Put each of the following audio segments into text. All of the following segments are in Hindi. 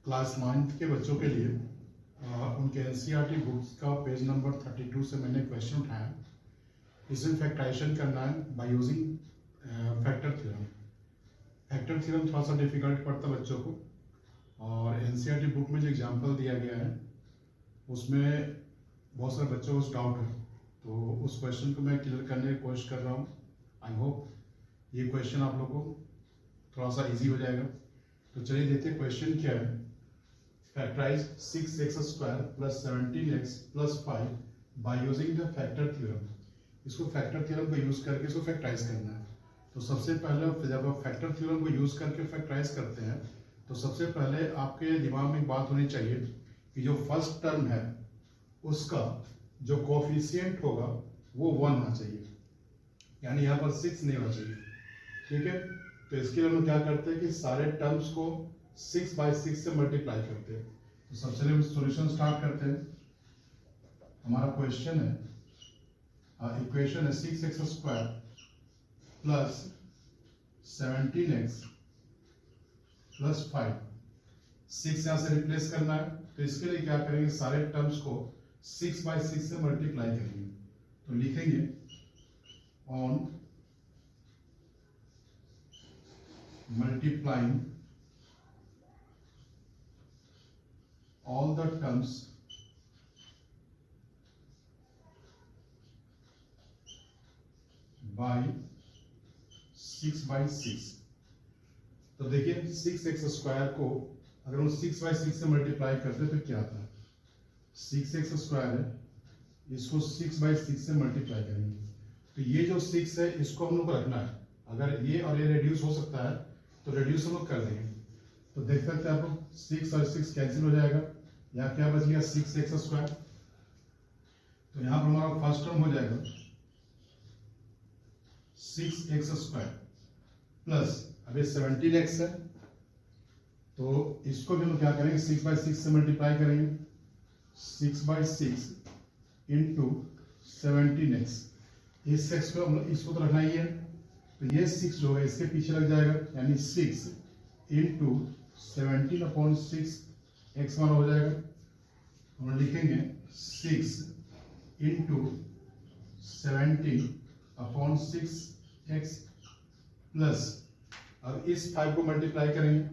क्लास 9th के बच्चों के लिए उनके एनसीईआरटी बुक्स का पेज नंबर 32 से मैंने क्वेश्चन उठाया। इसमें फैक्टराइजेशन करना है by using factor theorem. Factor theorem थोड़ा सा डिफिकल्ट पड़ता है बच्चों को, और एनसीईआरटी बुक में जो एग्जांपल दिया गया है उसमें बहुत सारे बच्चों को डाउट है, तो उस क्वेश्चन को मैं क्लियर करने की कोशिश कर रहा हूँ। आई होप ये क्वेश्चन आप लोगों को थोड़ा सा इजी हो जाएगा। तो चलिए देखते हैं क्वेश्चन क्या है। Factorise 6x² + 17x + 5 by using the factor theorem. इसको फैक्टर थ्योरम को यूज करके इसको फैक्टराइज करना है। तो सबसे पहले जब आप फैक्टर थ्योरम को यूज करके फैक्टराइज करते हैं तो सबसे पहले आपके दिमाग में एक बात होनी चाहिए कि जो फर्स्ट टर्म है उसका जो कोएफिशिएंट होगा वो 1 होना चाहिए, यानी यहाँ पर 6 नहीं होना चाहिए। ठीक है, तो इसके लिए हम क्या करते हैं कि सारे टर्म्स को 6/6 से मल्टीप्लाई करते हैं। तो सबसे पहले सॉल्यूशन स्टार्ट करते हैं। हमारा क्वेश्चन है, इक्वेशन है 6x² + 17x + 5। 6 यहाँ से रिप्लेस करना है, तो इसके लिए क्या करेंगे, सारे टर्म्स को 6/6 से मल्टीप्लाई करेंगे। तो लिखेंगे on multiplying all the terms by 6/6। तो देखिए 6x² को अगर हम 6/6 से मल्टीप्लाई करते तो क्या आता है, 6x² है, इसको 6/6 से मल्टीप्लाई करेंगे। तो ये जो 6 है इसको हम लोग को रखना है। अगर ये और ये रेड्यूस हो सकता है तो रेड्यूस हम लोग कर देंगे। तो देख सकते हैं आप लोग 6 और 6 कैंसिल हो जाएगा, यहाँ क्या बच गया 6x²। तो यहाँ पर हमारा फर्स्ट टर्म हो जाएगा 6x² प्लस अब ये 17x है, तो इसको भी हम क्या करेंगे 6/6 से मल्टीप्लाई करेंगे। 6/6 इंटू 17x, इस x को इसको तो रखना ही है, तो ये 6 जो है इसके पीछे लग जाएगा, यानी 6 इंटू 17/6 x मान हो जाएगा। हम लिखेंगे 6 इंटू 17/6 x प्लस, अब इस 5 को मल्टीप्लाई करेंगे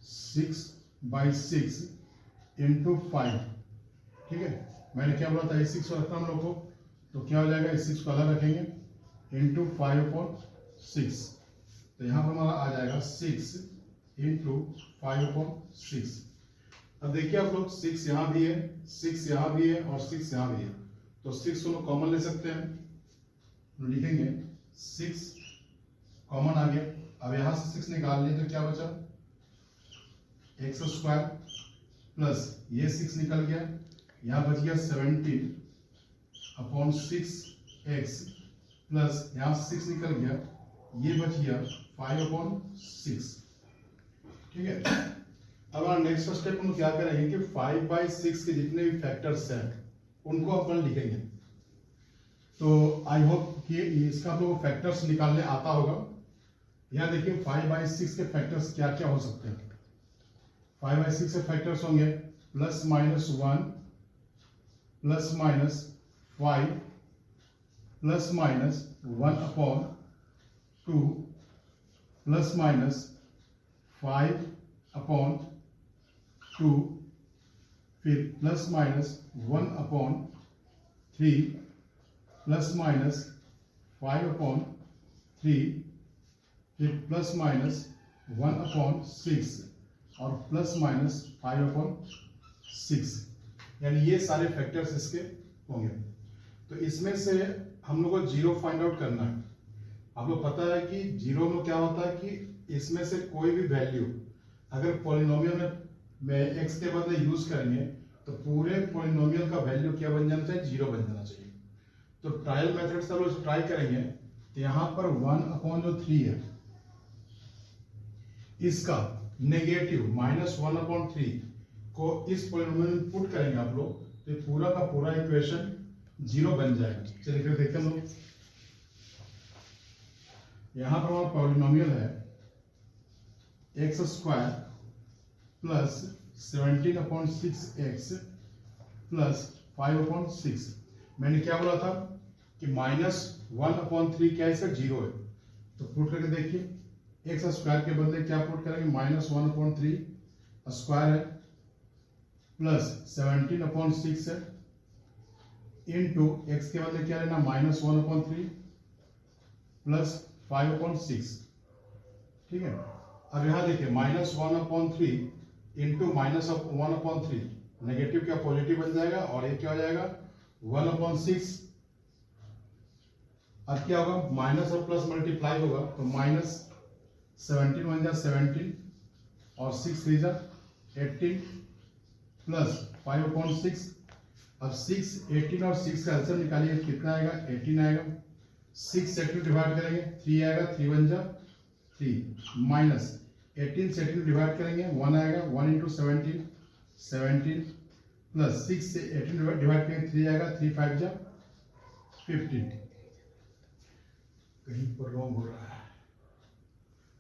6/6 इंटू 5। ठीक है, मैंने क्या बोला था, इस 6 को रखना हम लोग को, तो क्या हो जाएगा, इस 6 को अलग रखेंगे इंटू 5/6। तो यहाँ पर हमारा आ जाएगा 6 इंटू 5/6। अब देखिए आप लोग 6 यहाँ भी है, 6 यहाँ भी है और 6 यहाँ भी है, तो 6 को लोग कॉमन ले सकते हैं। लिखेंगे 6 कॉमन आ गया। अब यहाँ से 6 निकाल लिए तो क्या बचा, x² प्लस ये 6 निकल गया, यहाँ बच गया 17/6x प्लस यहाँ 6 निकल गया, ये बच गया 5/6। ठीक है, अब हमारा नेक्स्ट स्टेप हम क्या करेंगे कि 5/6 के जितने भी फैक्टर्स हैं उनको अपन लिखेंगे। तो आई होप कि इसका आप लोगों को फैक्टर्स निकालने आता होगा। यहाँ देखिए 5/6 के फैक्टर्स क्या क्या हो सकते हैं। 5/6 के फैक्टर्स होंगे +-1 +-5 +-1/2 +-5/2, फिर +-1/3 +-5/3, फिर +-1/6 और +-5/6, यानी ये सारे फैक्टर्स इसके होंगे। तो इसमें से हम लोग को 0 फाइंड आउट करना है। आप लोग पता है कि 0 में क्या होता है कि इसमें से कोई भी वैल्यू अगर पॉलिनोमियल में x के बदले यूज करेंगे तो पूरे पॉलिनोमियल का वैल्यू क्या बन जाना चाहिए, 0 बन जाना चाहिए। तो ट्रायल मेथड से लोग ट्राई करेंगे, तो यहाँ पर 1/3 है, इसका नेगेटिव -1/3 को इस पॉलिनोमियल में पुट करेंगे आप लोग, तो पूरा का पूरा इक्वेशन 0 बन जाएगा। चलिए फिर देखते हैं लोग, यहाँ पर हमारा पॉलिनोमियल है x square plus 17/6x plus 5/6। मैंने क्या बोला था कि -1/3 क्या है, इसका 0 है, तो पुट करके देखिए एक्स स्क्वायर के बदले क्या पुट करेंगे, -1/3 स्क्वायर है प्लस 17/6 है इंटू एक्स के बदले क्या लेना, -1/3 प्लस 5/6। ठीक है, अब यहां देखिए -1/3 इंटू -1/3, नेगेटिव क्या पॉजिटिव बन जाएगा और ये क्या हो जाएगा 1/6। अब क्या होगा, माइनस और प्लस मल्टीप्लाई होगा तो -17 बन जाए 17 और 6 3 जा 18 प्लस 5/6। अब 6 18 और 6 का आंसर निकालिए, कितना आएगा 18 आएगा। 6 से 2 डिवाइड करेंगे 3 आएगा, 3 बन जा 3 माइनस 18 से 2 डिवाइड करेंगे 1 आएगा, 1 इंटू 17 17 प्लस 6 से 18 डिवाइड करेंगे 3 आएगा, 3 5 जा 15। कहीं पर रॉन्ग हो रहा है।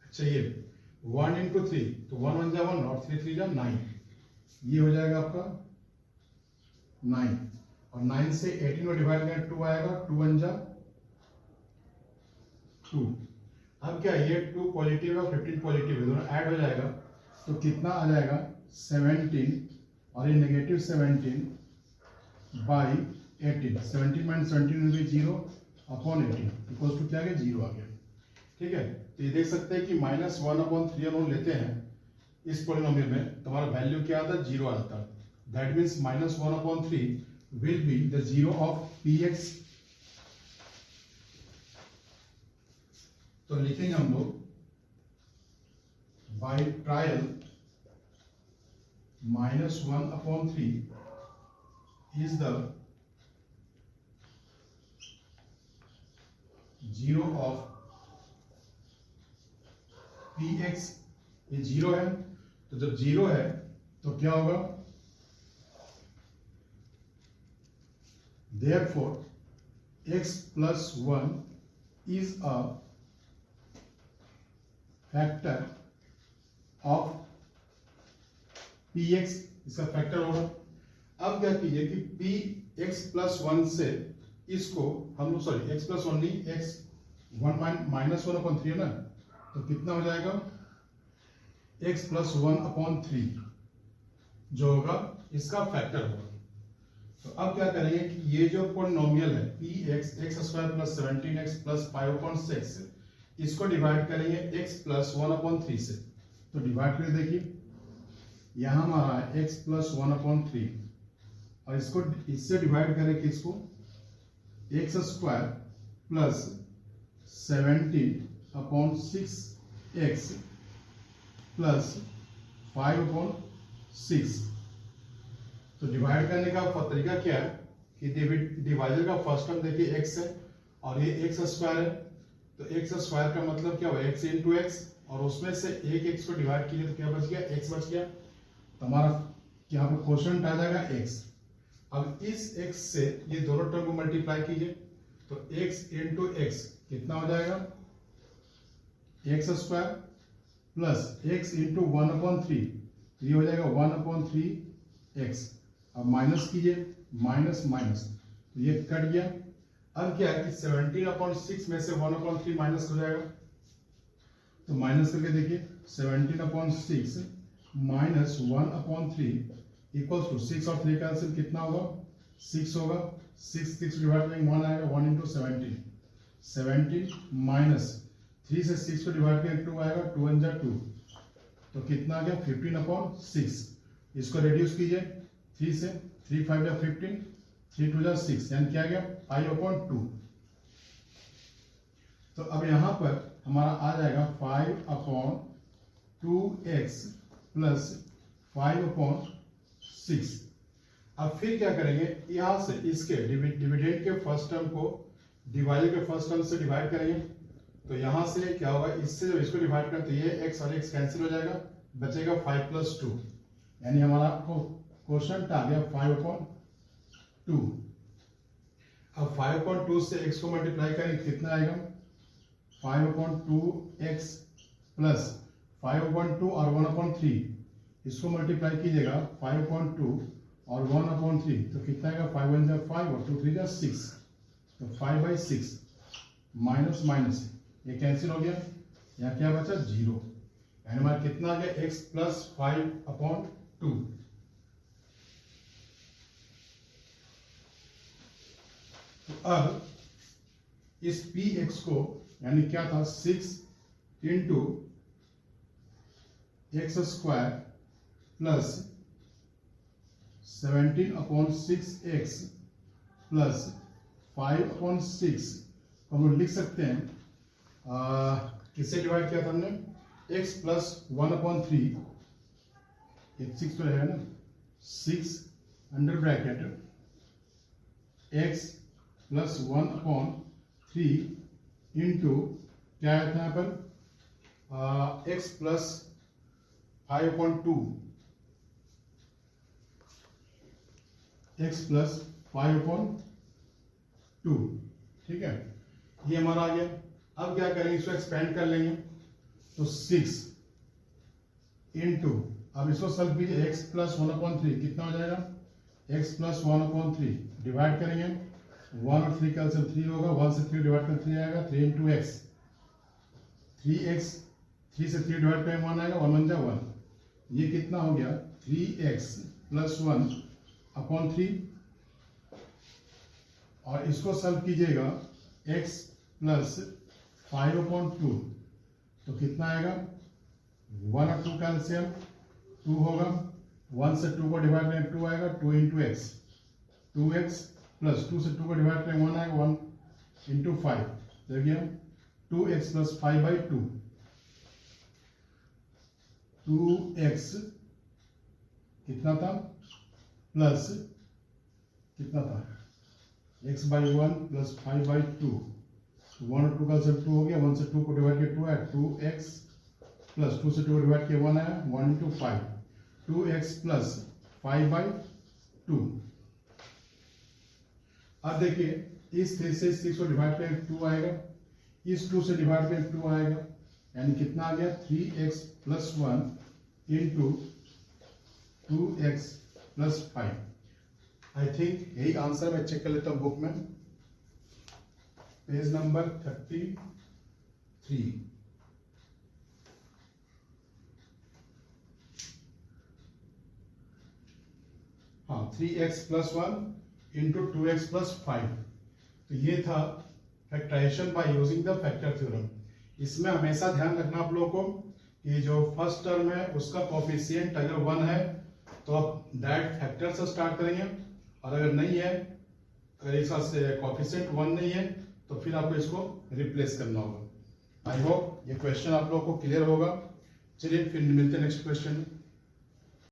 अच्छा ये 1 इंटू 3 तो 1 1 जा 1 और 3 3 जा 9, ये हो जाएगा आपका 9 और 9 से 18 में डिवाइड करें 2 आएगा, 2 1 जा 2। अब क्या ये 2 पॉजिटिव और 15 पॉजिटिव है, दोनों ऐड हो जाएगा तो कितना आ जाएगा 17 और ये नेगेटिव 17 बाई 18। 17 माइनस 17 विल बी 0/18 इक्वल टू क्या आ गया 0 आ गया। ठीक है, तो ये देख सकते हैं कि -1/3 हम लेते हैं इस पॉलिनोमियल में, तो हमारा वैल्यू क्या आता है 0 आता है। That means -1/3 will be the 0 of px। तो लिखेंगे हम लोग by trial -1/3 is the 0 of px। ये 0 है, तो जब 0 है तो क्या होगा, therefore x plus 1 is a factor of px, इसका फैक्टर होगा। अब क्या कीजिए कि px plus 1 से इसको हम लोग x plus 1 नहीं, x 1/3 है ना, तो कितना हो जाएगा x plus 1/3 जो होगा इसका फैक्टर होगा। तो अब क्या करेंगे कि ये जो पॉलिनोमियल है px x² plus 17x plus 5/6, इसको डिवाइड करेंगे x प्लस 1/3 से। तो डिवाइड करके देखिए, यहां हमारा है x प्लस 1/3 और इसको इससे डिवाइड करें किसको, x² प्लस 17/6x प्लस 5/6। तो डिवाइड करने का तरीका क्या है कि डिवाइडर का फर्स्ट टर्म देखिए x है और ये x² है, तो x² का मतलब क्या हुआ x इंटू एक्स, और उसमें से एक x को डिवाइड कीजिए तो क्या बच गया, x बच गया। तो हमारा यहाँ पे क्वोशंट आ जाएगा x। अब इस x से ये दोनों टर्म को मल्टीप्लाई कीजिए तो x इंटू एक्स कितना हो जाएगा, x² प्लस x इंटू 1/3, ये हो जाएगा 1/3x। अब माइनस कीजिए, माइनस माइनस तो ये कट गया। अब क्या है कि 17/6 में से 1/3 माइनस हो जाएगा, तो माइनस करके देखिए 17/6 माइनस 1/3 इक्वल्स टू 6 और 3 का आंसर कितना होगा 6 होगा। 6 डिवाइड करेंगे 1 आएगा, 1 इंटू 17 माइनस 3 से 6 को डिवाइड करेंगे 2 आएगा, 2 1 जा 2, तो कितना आ गया 15/6। इसको रिड्यूस कीजिए 3 से, 3 5 जा 15, 3 2 जा 6, यानी क्या आ गया 5/2। तो अब यहां पर हमारा आ जाएगा 5/2x प्लस 5/6। अब फिर क्या करेंगे, यहां से इसके डिविडेंड के फर्स्ट टर्म को डिवाइडर के फर्स्ट टर्म से डिवाइड करेंगे, तो यहां से क्या होगा, इससे जब इसको डिवाइड करें तो ये x और x कैंसिल हो जाएगा, बचेगा 5+2, यानी हमारा क्वोशंट आ गया 5/2। अब 5/2 से x को मल्टीप्लाई करें कितना आएगा, 5/2x प्लस 5/2 और 1/3, इसको मल्टीप्लाई कीजिएगा 5/2 और 1/3, तो कितना आएगा? 5 1 जा 5 और 2 3 जा 6, तो 5/6 माइनस माइनस ये कैंसिल हो गया, यहाँ क्या बचा? 0, यानी हमारा कितना आ गया? x plus 5/2। तो अब इस px को, यानी क्या था? 6 into x square plus 17/6x plus 5/6 हम लोग लिख सकते हैं, किससे डिवाइड किया था हमने? x प्लस 1/3, 6 तो रहेगा ना, 6 under bracket x plus 1/3 into क्या है यहाँ पर? x प्लस 5/2, x प्लस 5/2, ठीक है, ये हमारा आ गया। अब क्या करेंगे? इसको एक्सपेंड कर लेंगे, तो 6 इंटू, अब इसको सॉल्व कीजिए, x प्लस 1/3 कितना हो जाएगा? x प्लस 1/3 डिवाइड करेंगे, 1 और 3 का 3 होगा, 1 से 3 डिवाइड कर 3 आएगा, 3 इंटू एक्स, 3x, 3 से 3 डिवाइड करें 1 आएगा, 1 1 जा 1, ये कितना हो गया? 3x प्लस 1/3, और इसको सॉल्व कीजिएगा x प्लस 5/2, तो कितना आएगा? 1 और 2 का एलसीएम 2 होगा, 1 से 2 को डिवाइड करें 2 आएगा, 2 इंटू एक्स, 2x प्लस 2 से 2 को डिवाइड करें 1 आएगा, 1 इंटू 5, देखिए 2x प्लस 5/2, 2x कितना था? प्लस कितना था? x/1 प्लस 5/2, 1 और 2 का सब 2 हो गया, 1 से 2 को डिवाइड किया 2 आया, 2x प्लस 2 से 2 को डिवाइड किया 1 आया, 1 इंटू 5, 2x प्लस 5/2। अब देखिए, इस 3 से 6 को डिवाइड करें 2 आएगा, इस 2 से डिवाइड करें 2 आएगा, यानी कितना आ गया? 3x plus 1 into 2x plus 5। I think यही आंसर, मैं चेक कर लेता हूँ बुक में, पेज नंबर 33। हाँ, 3x plus 1 into 2x plus 5, तो ये था factorisation by using the factor theorem. इसमें हमेशा ध्यान रखना आप लोगों को कि जो फर्स्ट टर्म है उसका कोफिशिएंट अगर 1 है तो आप डायरेक्ट फैक्टर से स्टार्ट करेंगे, और अगर नहीं है, अगर एक साथ से कोफिशिएंट 1 नहीं है तो फिर आपको इसको रिप्लेस करना होगा। आई होप ये क्वेश्चन आप लोगों को क्लियर होगा। चलिए फिर मिलते हैं नेक्स्ट क्वेश्चन में।